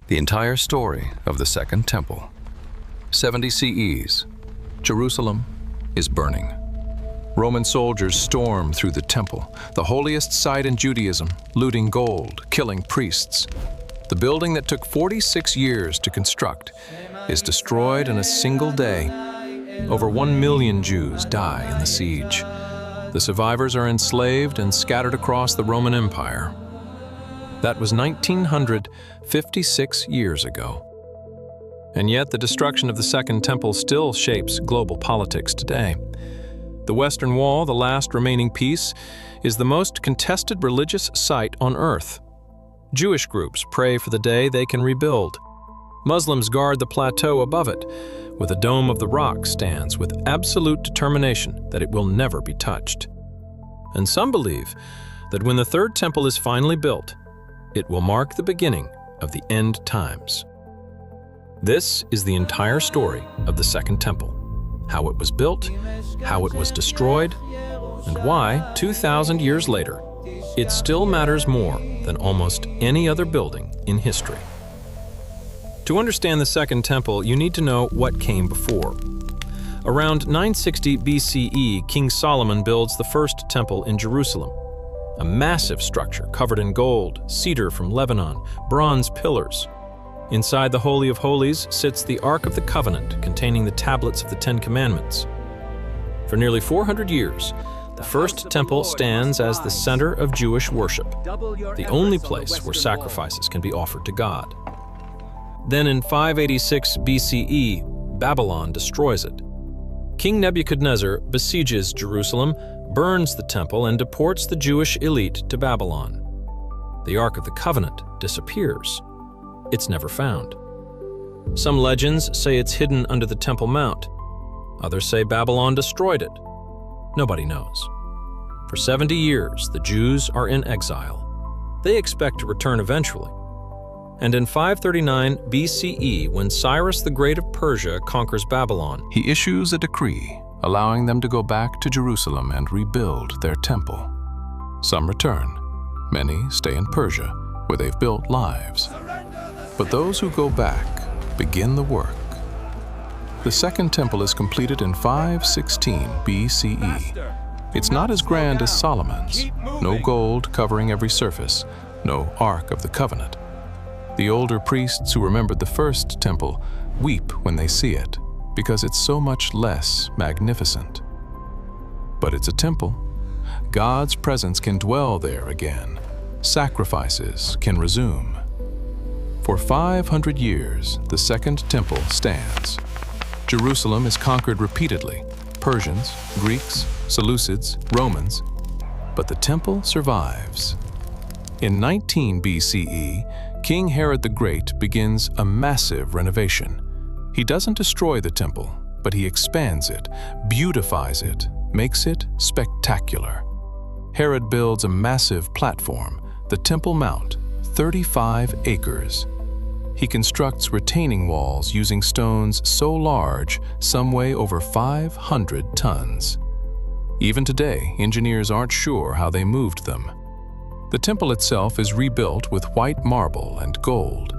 The entire story of the Second Temple. 70 CEs. Jerusalem is burning. Roman soldiers storm through the temple, the holiest site in Judaism, looting gold, killing priests. The building that took 46 years to construct is destroyed in a single day. Over 1 million Jews die in the siege. The survivors are enslaved and scattered across the Roman Empire. That was 1956 years ago. And yet the destruction of the Second Temple still shapes global politics today. The Western Wall, the last remaining piece, is the most contested religious site on earth. Jewish groups pray for the day they can rebuild. Muslims guard the plateau above it, where the Dome of the Rock stands with absolute determination that it will never be touched. And some believe that when the Third Temple is finally built, it will mark the beginning of the end times. This is the entire story of the Second Temple, how it was built, how it was destroyed, and why, 2,000 years later, it still matters more than almost any other building in history. To understand the Second Temple, you need to know what came before. Around 960 BCE, King Solomon builds the first temple in Jerusalem, a massive structure covered in gold, cedar from Lebanon, bronze pillars. Inside the Holy of Holies sits the Ark of the Covenant containing the tablets of the Ten Commandments. For nearly 400 years, the first temple stands as the center of Jewish worship, the only place where sacrifices can be offered to God. Then in 586 BCE, Babylon destroys it. King Nebuchadnezzar besieges Jerusalem, burns the temple, and deports the Jewish elite to Babylon. The Ark of the Covenant disappears. It's never found. Some legends say it's hidden under the Temple Mount. Others say Babylon destroyed it. Nobody knows. For 70 years, the Jews are in exile. They expect to return eventually. And in 539 BCE, when Cyrus the Great of Persia conquers Babylon, he issues a decree allowing them to go back to Jerusalem and rebuild their temple. Some return. Many stay in Persia, where they've built lives. But those who go back begin the work. The Second Temple is completed in 516 BCE. It's not as grand as Solomon's. No gold covering every surface, no Ark of the Covenant. The older priests who remembered the first temple weep when they see it, because it's so much less magnificent. But it's a temple. God's presence can dwell there again. Sacrifices can resume. For 500 years, the Second Temple stands. Jerusalem is conquered repeatedly, Persians, Greeks, Seleucids, Romans, but the temple survives. In 19 BCE, King Herod the Great begins a massive renovation. He doesn't destroy the temple, but he expands it, beautifies it, makes it spectacular. Herod builds a massive platform, the Temple Mount, 35 acres. He constructs retaining walls using stones so large some weigh over 500 tons. Even today, engineers aren't sure how they moved them. The temple itself is rebuilt with white marble and gold.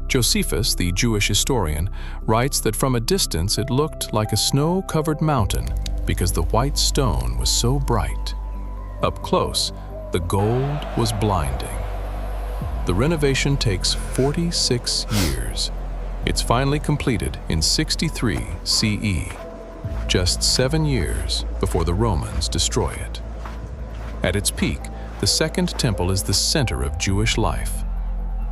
Josephus, the Jewish historian, writes that from a distance it looked like a snow-covered mountain because the white stone was so bright. Up close, the gold was blinding. The renovation takes 46 years. It's finally completed in 63 CE, just 7 years before the Romans destroy it. At its peak, the Second Temple is the center of Jewish life.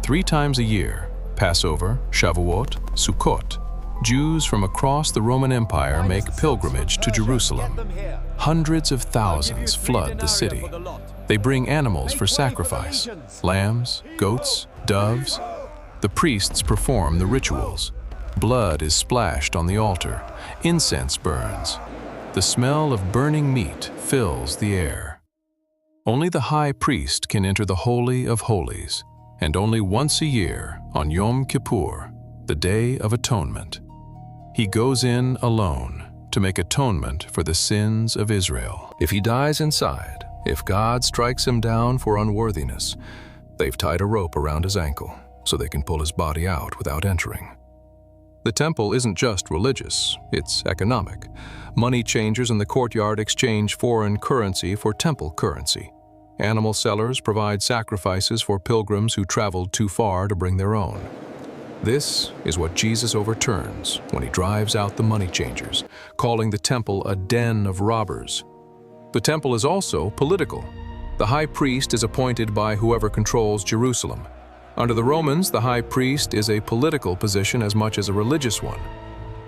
3 times a year, Passover, Shavuot, Sukkot, Jews from across the Roman Empire make pilgrimage to Jerusalem. Hundreds of thousands flood the city. They bring animals for sacrifice, lambs, goats, doves. The priests perform the rituals. Blood is splashed on the altar. Incense burns. The smell of burning meat fills the air. Only the high priest can enter the Holy of Holies, and only once a year, on Yom Kippur, the Day of Atonement. He goes in alone to make atonement for the sins of Israel. If he dies inside, if God strikes him down for unworthiness, they've tied a rope around his ankle. so they can pull his body out without entering. The temple isn't just religious, it's economic. Money changers in the courtyard exchange foreign currency for temple currency. Animal sellers provide sacrifices for pilgrims who traveled too far to bring their own. This is what Jesus overturns when he drives out the money changers, calling the temple a den of robbers. The temple is also political. The high priest is appointed by whoever controls Jerusalem. Under the Romans, the high priest is a political position as much as a religious one.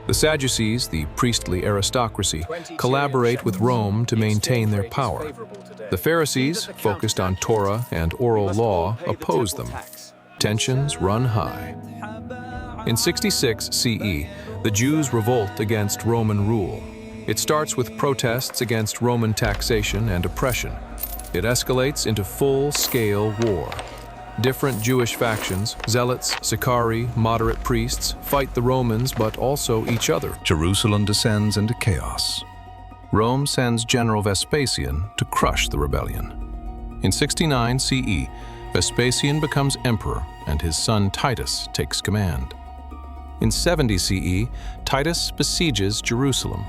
The Sadducees, the priestly aristocracy, collaborate with Rome to maintain their power. The Pharisees, focused on Torah and oral law, oppose them. Tensions run high. In 66 CE, the Jews revolt against Roman rule. It starts with protests against Roman taxation and oppression. It escalates into full-scale war. Different Jewish factions, zealots, Sicarii, moderate priests, fight the Romans but also each other. Jerusalem descends into chaos. Rome sends General Vespasian to crush the rebellion. In 69 CE, Vespasian becomes emperor and his son Titus takes command. In 70 CE, Titus besieges Jerusalem.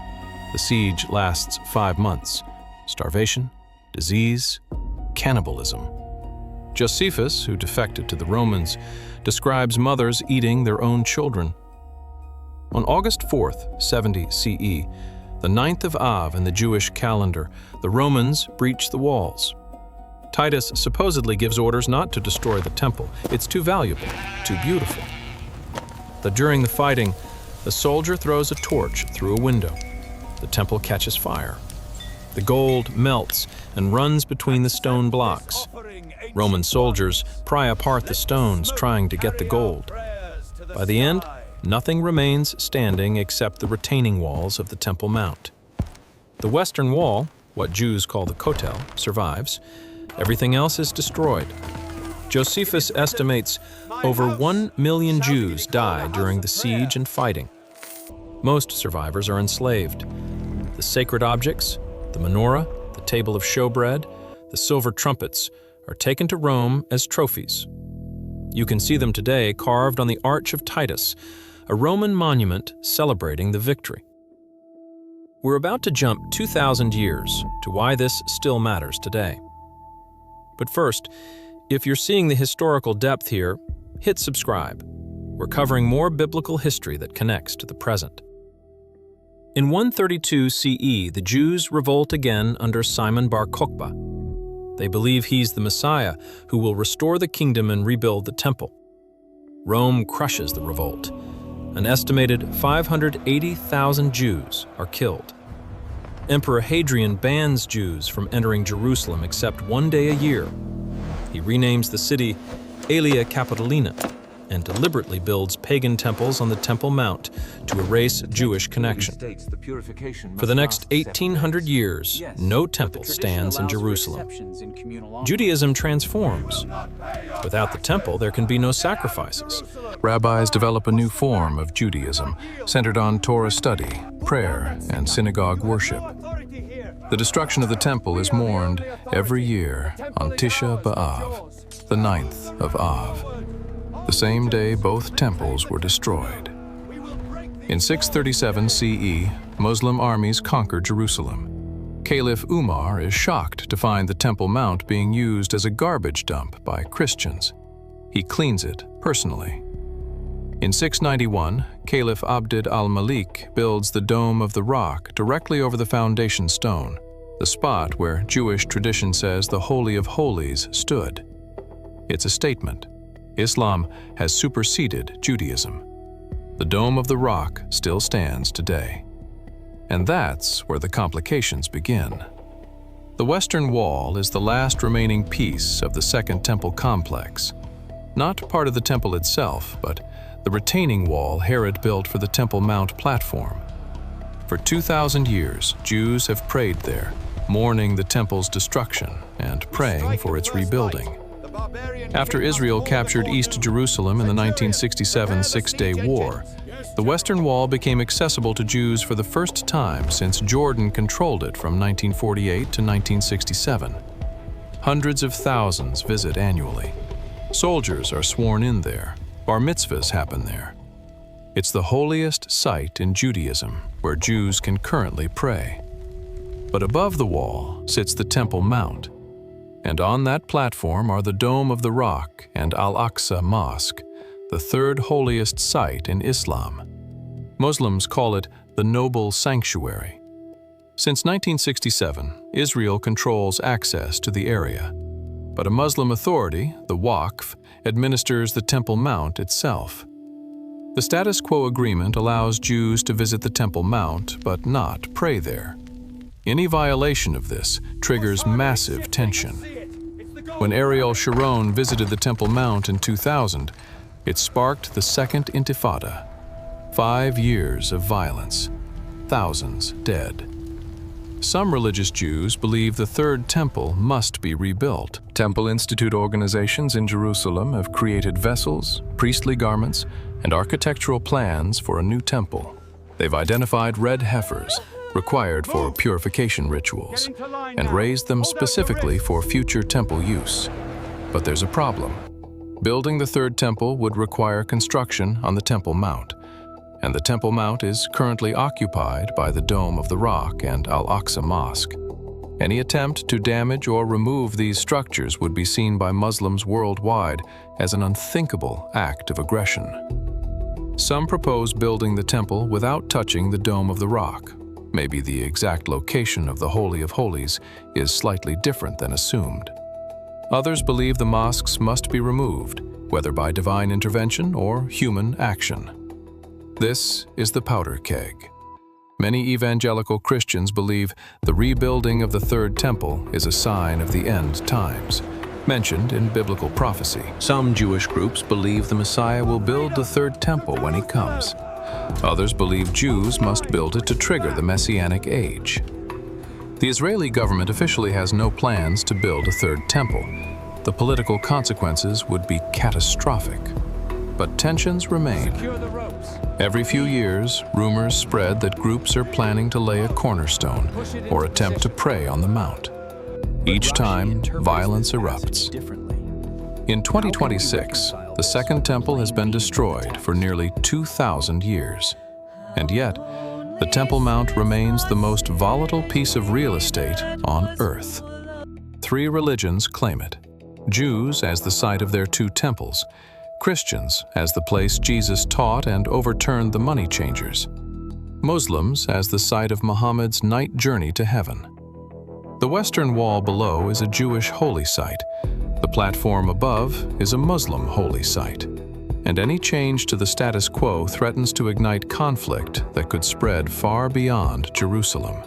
The siege lasts 5 months. Starvation, disease, cannibalism. Josephus, who defected to the Romans, describes mothers eating their own children. On August 4th, 70 CE, the 9th of Av in the Jewish calendar, the Romans breach the walls. Titus supposedly gives orders not to destroy the temple. It's too valuable, too beautiful. But during the fighting, a soldier throws a torch through a window. The temple catches fire. The gold melts and runs between the stone blocks. Roman soldiers pry apart the stones trying to get the gold. By the end, nothing remains standing except the retaining walls of the Temple Mount. The western wall, what Jews call the Kotel, survives. Everything else is destroyed. Josephus estimates over 1 million Jews died during the siege and fighting. Most survivors are enslaved. The sacred objects, the menorah, the table of showbread, the silver trumpets, are taken to Rome as trophies. You can see them today carved on the Arch of Titus, a Roman monument celebrating the victory. We're about to jump 2,000 years to why this still matters today. But first, if you're seeing the historical depth here, hit subscribe. We're covering more biblical history that connects to the present. In 132 CE, the Jews revolt again under Simon Bar Kokhba. They believe he's the Messiah who will restore the kingdom and rebuild the temple. Rome crushes the revolt. An estimated 580,000 Jews are killed. Emperor Hadrian bans Jews from entering Jerusalem except 1 day a year. He renames the city Aelia Capitolina and deliberately builds pagan temples on the Temple Mount to erase Jewish connection. For the next 1,800 years, no temple stands in Jerusalem. Judaism transforms. Without the temple, there can be no sacrifices. Rabbis develop a new form of Judaism centered on Torah study, prayer, and synagogue worship. The destruction of the temple is mourned every year on Tisha B'Av, the 9th of Av. The same day both temples were destroyed. In 637 CE, Muslim armies conquered Jerusalem. Caliph Umar is shocked to find the Temple Mount being used as a garbage dump by Christians. He cleans it personally. In 691, Caliph Abd al-Malik builds the Dome of the Rock directly over the foundation stone, the spot where Jewish tradition says the Holy of Holies stood. It's a statement. Islam has superseded Judaism. The Dome of the Rock still stands today. And that's where the complications begin. The Western Wall is the last remaining piece of the Second Temple complex. Not part of the temple itself, but the retaining wall Herod built for the Temple Mount platform. For 2,000 years, Jews have prayed there, mourning the temple's destruction and praying for its rebuilding. After Israel captured East Jerusalem in the 1967 Six-Day War, the Western Wall became accessible to Jews for the first time since Jordan controlled it from 1948 to 1967. Hundreds of thousands visit annually. Soldiers are sworn in there, Bar mitzvahs happen there. It's the holiest site in Judaism where Jews can currently pray. But above the wall sits the Temple Mount, and on that platform are the Dome of the Rock and Al-Aqsa Mosque, the third holiest site in Islam. Muslims call it the Noble Sanctuary. Since 1967, Israel controls access to the area, but a Muslim authority, the Waqf, administers the Temple Mount itself. The status quo agreement allows Jews to visit the Temple Mount, but not pray there. Any violation of this triggers massive tension. When Ariel Sharon visited the Temple Mount in 2000, it sparked the Second Intifada. 5 years of violence, thousands dead. Some religious Jews believe the Third Temple must be rebuilt. Temple Institute organizations in Jerusalem have created vessels, priestly garments, and architectural plans for a new temple. They've identified red heifers, required for purification rituals, and raised them specifically for future temple use. But there's a problem. Building the Third Temple would require construction on the Temple Mount, and the Temple Mount is currently occupied by the Dome of the Rock and Al-Aqsa Mosque. Any attempt to damage or remove these structures would be seen by Muslims worldwide as an unthinkable act of aggression. Some propose building the temple without touching the Dome of the Rock. Maybe the exact location of the Holy of Holies is slightly different than assumed. Others believe the mosques must be removed, whether by divine intervention or human action. This is the powder keg. Many evangelical Christians believe the rebuilding of the Third Temple is a sign of the end times, mentioned in biblical prophecy. Some Jewish groups believe the Messiah will build the Third Temple when he comes. Others believe Jews must build it to trigger the Messianic age. The Israeli government officially has no plans to build a Third Temple. The political consequences would be catastrophic. But tensions remain. Every few years, rumors spread that groups are planning to lay a cornerstone or attempt to prey on the mount. Each time, violence erupts. In 2026, the Second Temple has been destroyed for nearly 2,000 years. And yet, the Temple Mount remains the most volatile piece of real estate on Earth. 3 religions claim it: Jews as the site of their 2 temples, Christians as the place Jesus taught and overturned the money changers, Muslims as the site of Muhammad's night journey to heaven. The Western Wall below is a Jewish holy site. The platform above is a Muslim holy site. And any change to the status quo threatens to ignite conflict that could spread far beyond Jerusalem.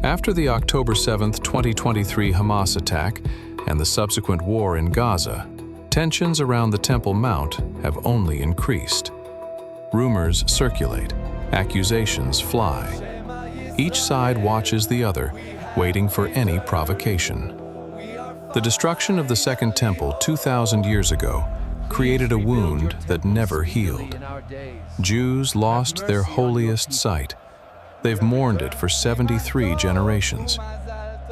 After the October 7, 2023 Hamas attack and the subsequent war in Gaza, tensions around the Temple Mount have only increased. Rumors circulate, accusations fly. Each side watches the other, waiting for any provocation. The destruction of the Second Temple 2,000 years ago created a wound that never healed. Jews lost their holiest site. They've mourned it for 73 generations.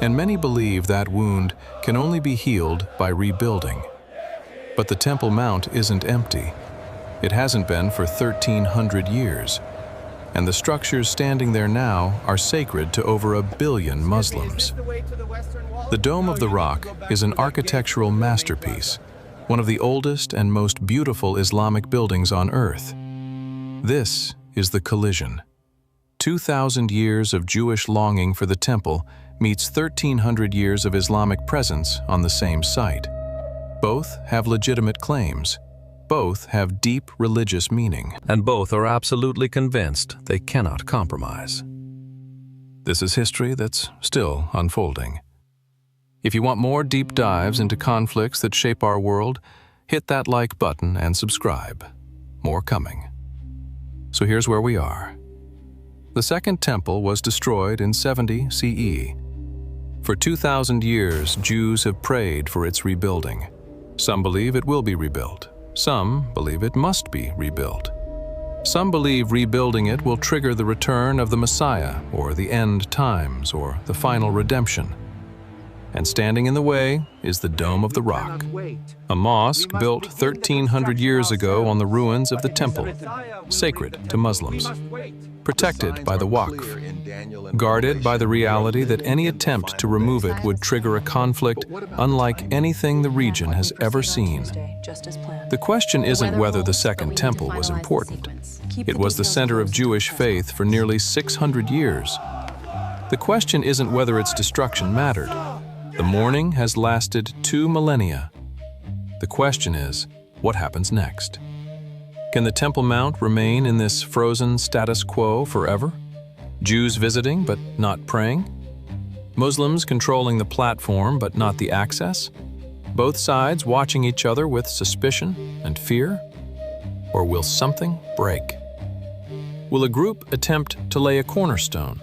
And many believe that wound can only be healed by rebuilding. But the Temple Mount isn't empty. It hasn't been for 1,300 years. And the structures standing there now are sacred to over 1 billion Muslims. The Dome of the Rock is an architectural masterpiece, one of the oldest and most beautiful Islamic buildings on Earth. This is the collision. 2,000 years of Jewish longing for the temple meets 1,300 years of Islamic presence on the same site. Both have legitimate claims. Both have deep religious meaning. And both are absolutely convinced they cannot compromise. This is history that's still unfolding. If you want more deep dives into conflicts that shape our world, hit that like button and subscribe. More coming. So here's where we are. The Second Temple was destroyed in 70 CE. For 2,000 years, Jews have prayed for its rebuilding. Some believe it will be rebuilt. Some believe it must be rebuilt. Some believe rebuilding it will trigger the return of the Messiah, or the end times, or the final redemption. and standing in the way is the Dome of the Rock, a mosque built 1,300 years ago on the ruins of the temple, sacred to Muslims, protected by the Waqf, guarded by the reality that any attempt to remove it would trigger a conflict unlike anything the region has ever seen. The question isn't whether the Second Temple was important. It was the center of Jewish faith for nearly 600 years. The question isn't whether its destruction mattered. The mourning has lasted 2 millennia. The question is, what happens next? Can the Temple Mount remain in this frozen status quo forever? Jews visiting but not praying? Muslims controlling the platform but not the access? Both sides watching each other with suspicion and fear? Or will something break? Will a group attempt to lay a cornerstone?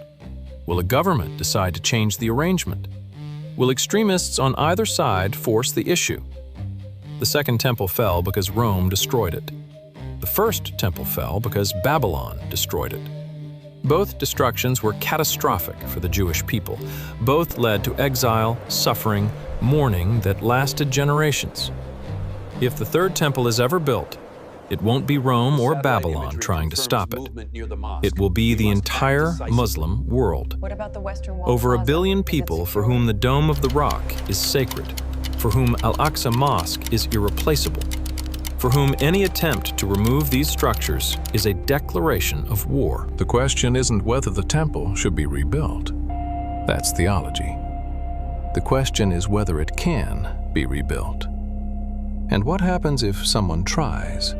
Will a government decide to change the arrangement? Will extremists on either side force the issue? The Second Temple fell because Rome destroyed it. The First Temple fell because Babylon destroyed it. Both destructions were catastrophic for the Jewish people. Both led to exile, suffering, mourning that lasted generations. If the Third Temple is ever built, it won't be Rome or Babylon trying to stop it. It will be the entire Muslim world. Over 1 billion people for whom the Dome of the Rock is sacred, for whom Al-Aqsa Mosque is irreplaceable, for whom any attempt to remove these structures is a declaration of war. The question isn't whether the temple should be rebuilt. That's theology. The question is whether it can be rebuilt. And what happens if someone tries?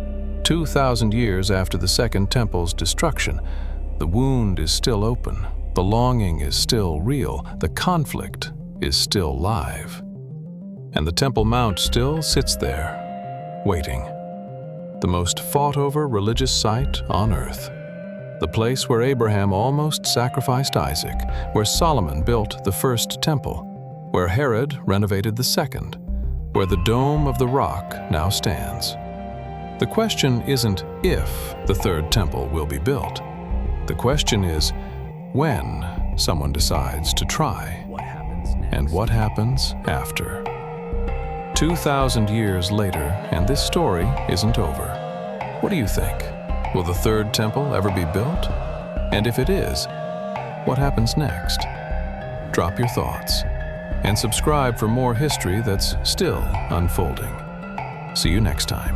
2,000 years after the Second Temple's destruction, the wound is still open, the longing is still real, the conflict is still live. And the Temple Mount still sits there, waiting. The most fought-over religious site on earth. The place where Abraham almost sacrificed Isaac, where Solomon built the first temple, where Herod renovated the second, where the Dome of the Rock now stands. The question isn't if the Third Temple will be built. The question is when someone decides to try, and what happens after. 2,000 years later, and this story isn't over. What do you think? Will the Third Temple ever be built? And if it is, what happens next? Drop your thoughts and subscribe for more history that's still unfolding. See you next time.